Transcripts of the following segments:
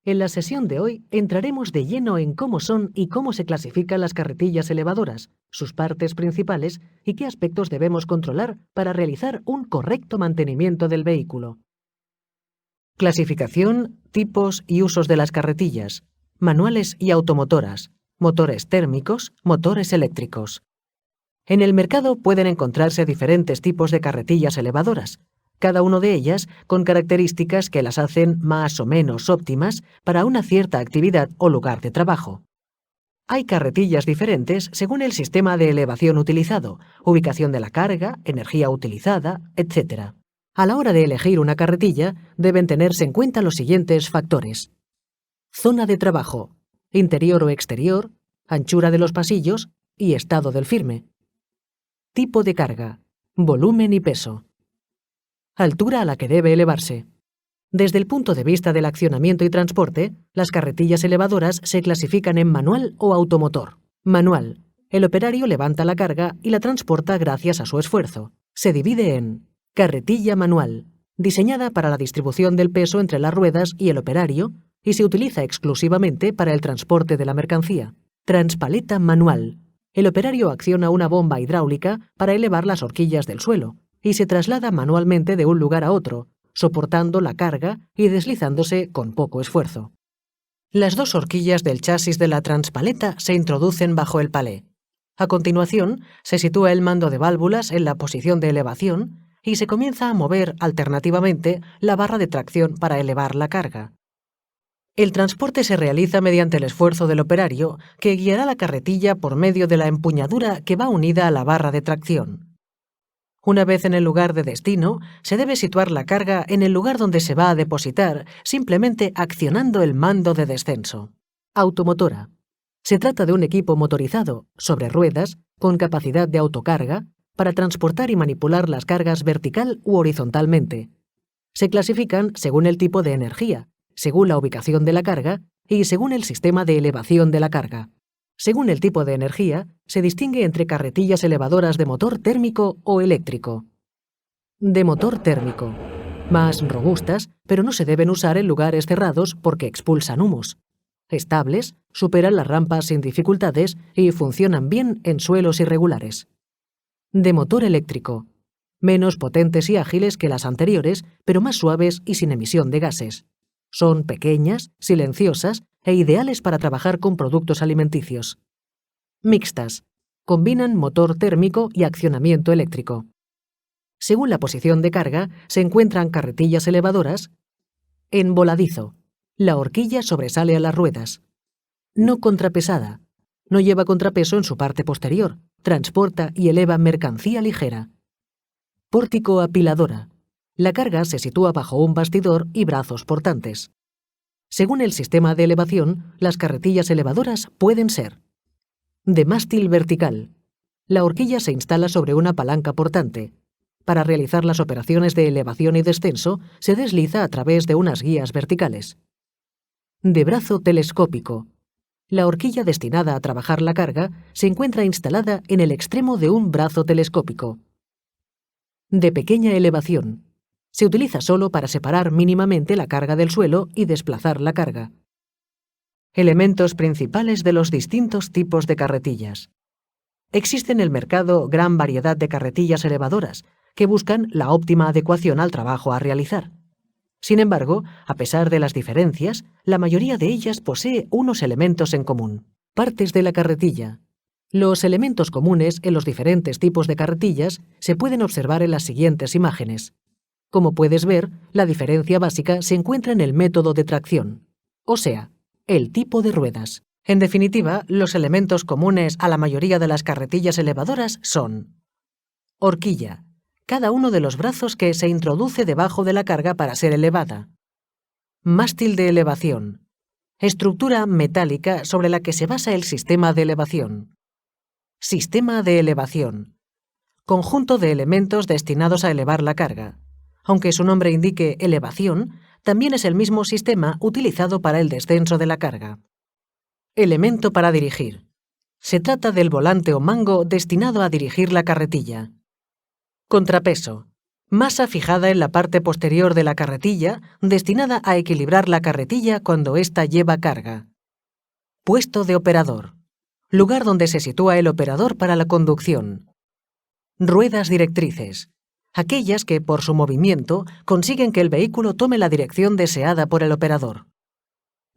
En la sesión de hoy entraremos de lleno en cómo son y cómo se clasifican las carretillas elevadoras, sus partes principales y qué aspectos debemos controlar para realizar un correcto mantenimiento del vehículo. Clasificación, tipos y usos de las carretillas, manuales y automotoras, motores térmicos, motores eléctricos. En el mercado pueden encontrarse diferentes tipos de carretillas elevadoras, cada una de ellas con características que las hacen más o menos óptimas para una cierta actividad o lugar de trabajo. Hay carretillas diferentes según el sistema de elevación utilizado, ubicación de la carga, energía utilizada, etc. A la hora de elegir una carretilla, deben tenerse en cuenta los siguientes factores: zona de trabajo, interior o exterior, anchura de los pasillos y estado del firme. Tipo de carga, volumen y peso. Altura a la que debe elevarse. Desde el punto de vista del accionamiento y transporte, las carretillas elevadoras se clasifican en manual o automotor. Manual. El operario levanta la carga y la transporta gracias a su esfuerzo. Se divide en carretilla manual, diseñada para la distribución del peso entre las ruedas y el operario, y se utiliza exclusivamente para el transporte de la mercancía. Transpaleta manual. El operario acciona una bomba hidráulica para elevar las horquillas del suelo, y se traslada manualmente de un lugar a otro, soportando la carga y deslizándose con poco esfuerzo. Las dos horquillas del chasis de la transpaleta se introducen bajo el palé. A continuación, se sitúa el mando de válvulas en la posición de elevación y se comienza a mover alternativamente la barra de tracción para elevar la carga. El transporte se realiza mediante el esfuerzo del operario, que guiará la carretilla por medio de la empuñadura que va unida a la barra de tracción. Una vez en el lugar de destino, se debe situar la carga en el lugar donde se va a depositar, simplemente accionando el mando de descenso. Automotora. Se trata de un equipo motorizado, sobre ruedas, con capacidad de autocarga, para transportar y manipular las cargas vertical u horizontalmente. Se clasifican según el tipo de energía, según la ubicación de la carga y según el sistema de elevación de la carga. Según el tipo de energía, se distingue entre carretillas elevadoras de motor térmico o eléctrico. De motor térmico. Más robustas, pero no se deben usar en lugares cerrados porque expulsan humos. Estables, superan las rampas sin dificultades y funcionan bien en suelos irregulares. De motor eléctrico. Menos potentes y ágiles que las anteriores, pero más suaves y sin emisión de gases. Son pequeñas, silenciosas e ideales para trabajar con productos alimenticios. Mixtas. Combinan motor térmico y accionamiento eléctrico. Según la posición de carga, se encuentran carretillas elevadoras. En voladizo. La horquilla sobresale a las ruedas. No contrapesada. No lleva contrapeso en su parte posterior. Transporta y eleva mercancía ligera. Pórtico apiladora. La carga se sitúa bajo un bastidor y brazos portantes. Según el sistema de elevación, las carretillas elevadoras pueden ser: de mástil vertical. La horquilla se instala sobre una palanca portante. Para realizar las operaciones de elevación y descenso, se desliza a través de unas guías verticales. De brazo telescópico. La horquilla destinada a trabajar la carga se encuentra instalada en el extremo de un brazo telescópico. De pequeña elevación. Se utiliza solo para separar mínimamente la carga del suelo y desplazar la carga. Elementos principales de los distintos tipos de carretillas. Existe en el mercado gran variedad de carretillas elevadoras que buscan la óptima adecuación al trabajo a realizar. Sin embargo, a pesar de las diferencias, la mayoría de ellas posee unos elementos en común. Partes de la carretilla. Los elementos comunes en los diferentes tipos de carretillas se pueden observar en las siguientes imágenes. Como puedes ver, la diferencia básica se encuentra en el método de tracción, o sea, el tipo de ruedas. En definitiva, los elementos comunes a la mayoría de las carretillas elevadoras son: horquilla, cada uno de los brazos que se introduce debajo de la carga para ser elevada. Mástil de elevación, estructura metálica sobre la que se basa el sistema de elevación. Sistema de elevación, conjunto de elementos destinados a elevar la carga. Aunque su nombre indique elevación, también es el mismo sistema utilizado para el descenso de la carga. Elemento para dirigir. Se trata del volante o mango destinado a dirigir la carretilla. Contrapeso. Masa fijada en la parte posterior de la carretilla, destinada a equilibrar la carretilla cuando ésta lleva carga. Puesto de operador. Lugar donde se sitúa el operador para la conducción. Ruedas directrices. Aquellas que, por su movimiento, consiguen que el vehículo tome la dirección deseada por el operador.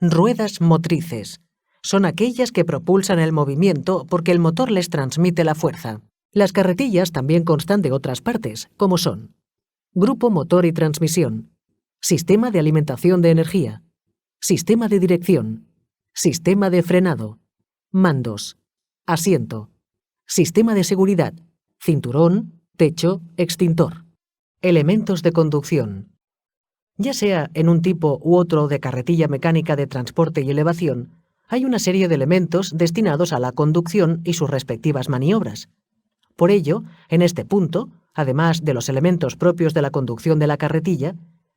Ruedas motrices. Son aquellas que propulsan el movimiento porque el motor les transmite la fuerza. Las carretillas también constan de otras partes, como son: grupo motor y transmisión, sistema de alimentación de energía, sistema de dirección, sistema de frenado, mandos, asiento, sistema de seguridad, cinturón, techo, extintor, elementos de conducción. Ya sea en un tipo u otro de carretilla mecánica de transporte y elevación, hay una serie de elementos destinados a la conducción y sus respectivas maniobras. Por ello, en este punto, además de los elementos propios de la conducción de la carretilla,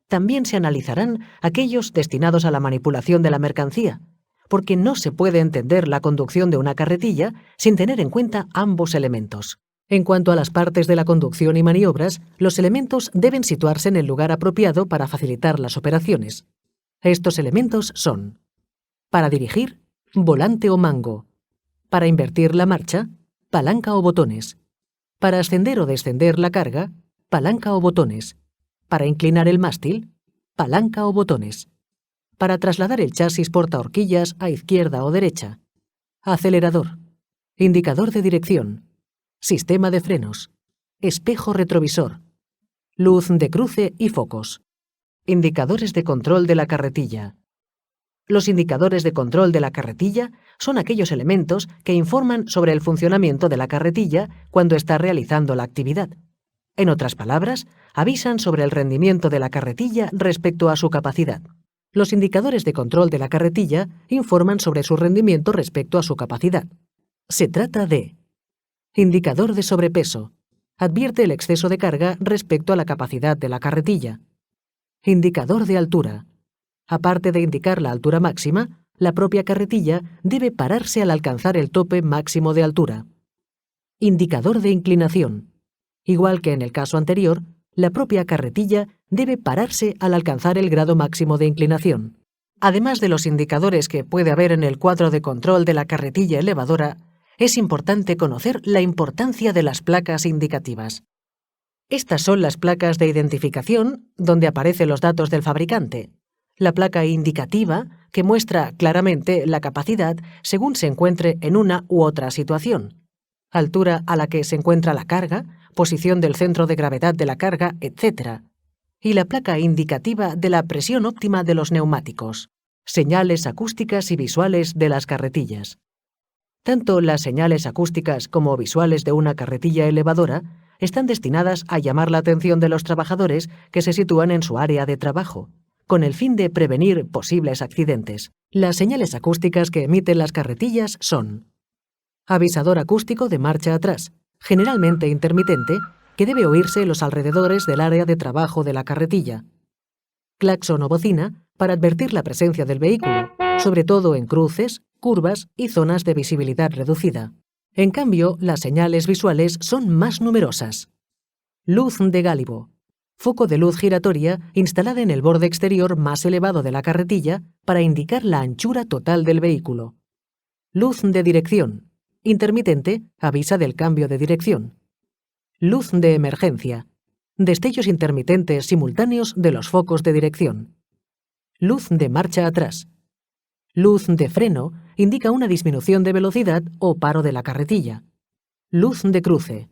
también se analizarán aquellos destinados a la manipulación de la mercancía, porque no se puede entender la conducción de una carretilla sin tener en cuenta ambos elementos. En cuanto a las partes de la conducción y maniobras, los elementos deben situarse en el lugar apropiado para facilitar las operaciones. Estos elementos son: para dirigir, volante o mango; para invertir la marcha, palanca o botones; para ascender o descender la carga, palanca o botones; para inclinar el mástil, palanca o botones; para trasladar el chasis portahorquillas a izquierda o derecha, acelerador, indicador de dirección, sistema de frenos, espejo retrovisor, luz de cruce y focos. Indicadores de control de la carretilla. Los indicadores de control de la carretilla son aquellos elementos que informan sobre el funcionamiento de la carretilla cuando está realizando la actividad. En otras palabras, avisan sobre el rendimiento de la carretilla respecto a su capacidad. Los indicadores de control de la carretilla informan sobre su rendimiento respecto a su capacidad. Se trata de: indicador de sobrepeso. Advierte el exceso de carga respecto a la capacidad de la carretilla. Indicador de altura. Aparte de indicar la altura máxima, la propia carretilla debe pararse al alcanzar el tope máximo de altura. Indicador de inclinación. Igual que en el caso anterior, la propia carretilla debe pararse al alcanzar el grado máximo de inclinación. Además de los indicadores que puede haber en el cuadro de control de la carretilla elevadora, es importante conocer la importancia de las placas indicativas. Estas son las placas de identificación donde aparecen los datos del fabricante. La placa indicativa, que muestra claramente la capacidad según se encuentre en una u otra situación: altura a la que se encuentra la carga, posición del centro de gravedad de la carga, etc. Y la placa indicativa de la presión óptima de los neumáticos. Señales acústicas y visuales de las carretillas. Tanto las señales acústicas como visuales de una carretilla elevadora están destinadas a llamar la atención de los trabajadores que se sitúan en su área de trabajo, con el fin de prevenir posibles accidentes. Las señales acústicas que emiten las carretillas son: avisador acústico de marcha atrás, generalmente intermitente, que debe oírse en los alrededores del área de trabajo de la carretilla; claxon o bocina, para advertir la presencia del vehículo, sobre todo en cruces, curvas y zonas de visibilidad reducida. En cambio, las señales visuales son más numerosas. Luz de gálibo. Foco de luz giratoria instalada en el borde exterior más elevado de la carretilla para indicar la anchura total del vehículo. Luz de dirección. Intermitente, avisa del cambio de dirección. Luz de emergencia. Destellos intermitentes simultáneos de los focos de dirección. Luz de marcha atrás. Luz de freno indica una disminución de velocidad o paro de la carretilla. Luz de cruce.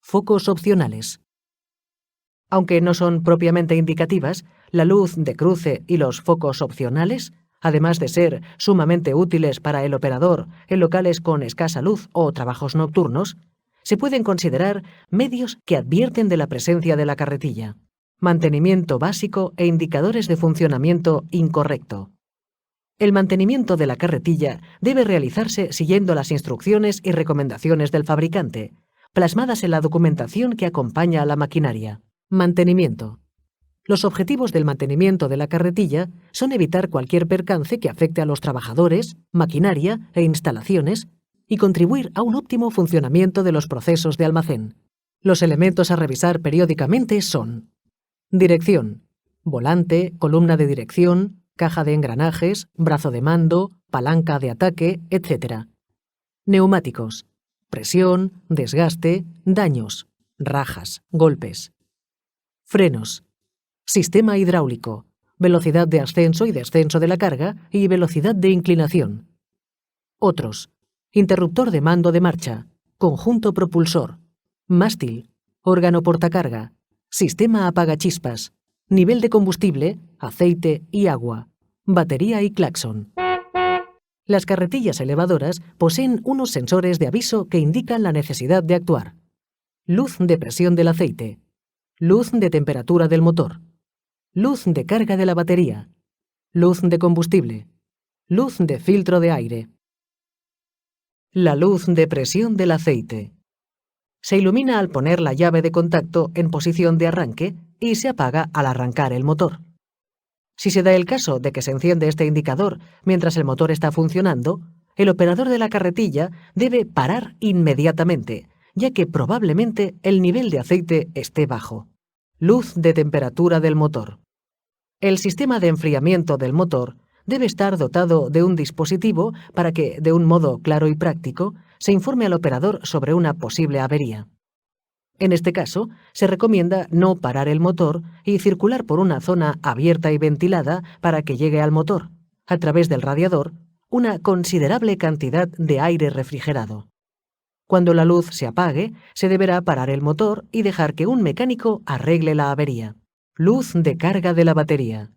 Focos opcionales. Aunque no son propiamente indicativas, la luz de cruce y los focos opcionales, además de ser sumamente útiles para el operador en locales con escasa luz o trabajos nocturnos, se pueden considerar medios que advierten de la presencia de la carretilla. Mantenimiento básico e indicadores de funcionamiento incorrecto. El mantenimiento de la carretilla debe realizarse siguiendo las instrucciones y recomendaciones del fabricante, plasmadas en la documentación que acompaña a la maquinaria. Mantenimiento. Los objetivos del mantenimiento de la carretilla son evitar cualquier percance que afecte a los trabajadores, maquinaria e instalaciones y contribuir a un óptimo funcionamiento de los procesos de almacén. Los elementos a revisar periódicamente son: dirección, volante, columna de dirección, caja de engranajes, brazo de mando, palanca de ataque, etc. Neumáticos, presión, desgaste, daños, rajas, golpes. Frenos, sistema hidráulico, velocidad de ascenso y descenso de la carga y velocidad de inclinación. Otros, interruptor de mando de marcha, conjunto propulsor, mástil, órgano portacarga, sistema apagachispas, nivel de combustible, aceite y agua, batería y claxon. Las carretillas elevadoras poseen unos sensores de aviso que indican la necesidad de actuar: luz de presión del aceite, luz de temperatura del motor, luz de carga de la batería, luz de combustible, luz de filtro de aire. La luz de presión del aceite. Se ilumina al poner la llave de contacto en posición de arranque y se apaga al arrancar el motor. Si se da el caso de que se enciende este indicador mientras el motor está funcionando, el operador de la carretilla debe parar inmediatamente, ya que probablemente el nivel de aceite esté bajo. Luz de temperatura del motor. El sistema de enfriamiento del motor debe estar dotado de un dispositivo para que, de un modo claro y práctico, se informe al operador sobre una posible avería. En este caso, se recomienda no parar el motor y circular por una zona abierta y ventilada para que llegue al motor, a través del radiador, una considerable cantidad de aire refrigerado. Cuando la luz se apague, se deberá parar el motor y dejar que un mecánico arregle la avería. Luz de carga de la batería.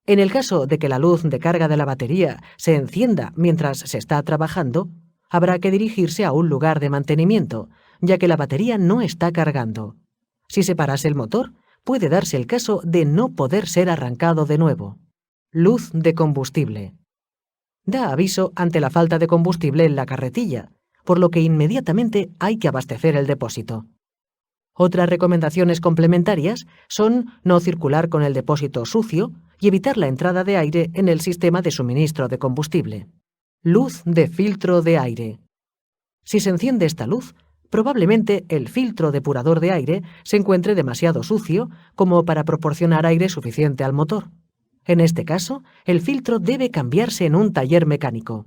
En el caso de que la luz de carga de la batería se encienda mientras se está trabajando, habrá que dirigirse a un lugar de mantenimiento, ya que la batería no está cargando. Si se parase el motor, puede darse el caso de no poder ser arrancado de nuevo. Luz de combustible. Da aviso ante la falta de combustible en la carretilla, por lo que inmediatamente hay que abastecer el depósito. Otras recomendaciones complementarias son no circular con el depósito sucio y evitar la entrada de aire en el sistema de suministro de combustible. Luz de filtro de aire. Si se enciende esta luz, probablemente el filtro depurador de aire se encuentre demasiado sucio como para proporcionar aire suficiente al motor. En este caso, el filtro debe cambiarse en un taller mecánico.